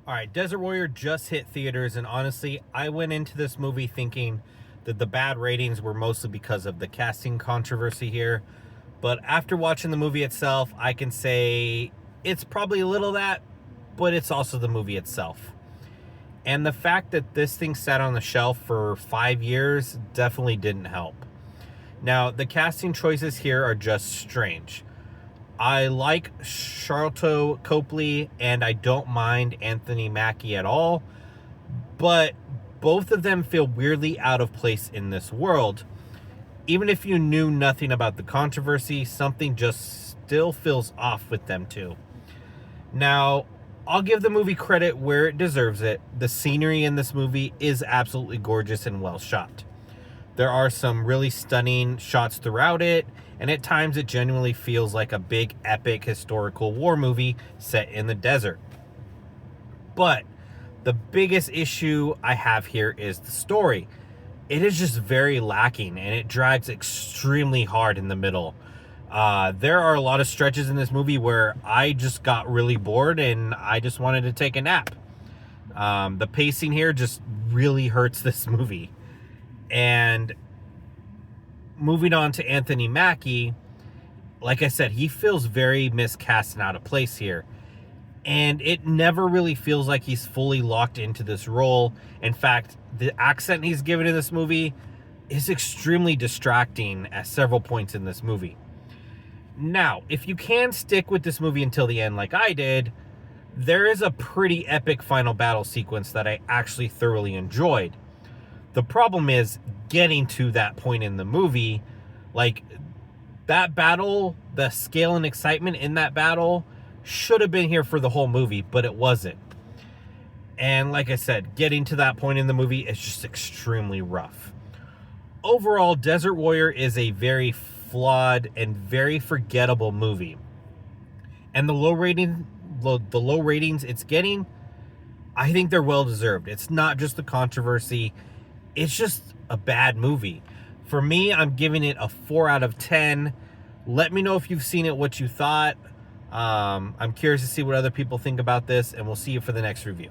All right, Desert Warrior just hit theaters, and honestly, I went into this movie thinking that the bad ratings were mostly because of the casting controversy here. But after watching the movie itself, I can say it's probably a little of that, but it's also the movie itself. And the fact that this thing sat on the shelf for 5 years definitely didn't help. Now, the casting choices here are just strange. I like Sharlto Copley, and I don't mind Anthony Mackie at all, but both of them feel weirdly out of place in this world. Even if you knew nothing about the controversy, something just still feels off with them too. Now, I'll give the movie credit where it deserves it. The scenery in this movie is absolutely gorgeous and well shot. There are some really stunning shots throughout it, and at times it genuinely feels like a big epic historical war movie set in the desert. But the biggest issue I have here is the story. It is just very lacking, and it drags extremely hard in the middle. There are a lot of stretches in this movie where I just got really bored and I just wanted to take a nap. The pacing here just really hurts this movie. And moving on to Anthony Mackie, like I said, he feels very miscast and out of place here. And it never really feels like he's fully locked into this role. In fact, the accent he's given in this movie is extremely distracting at several points in this movie. Now, if you can stick with this movie until the end like I did, there is a pretty epic final battle sequence that I actually thoroughly enjoyed. The problem is getting to that point in the movie. Like, that battle, the scale and excitement in that battle should have been here for the whole movie, but it wasn't. And like I said, getting to that point in the movie is just extremely rough. Overall, Desert Warrior is a very flawed and very forgettable movie. And the low ratings it's getting, I think they're well deserved. It's not just the controversy, it's just a bad movie. For me, I'm giving it a 4 out of 10. Let me know if you've seen it, what you thought. I'm curious to see what other people think about this, and we'll see you for the next review.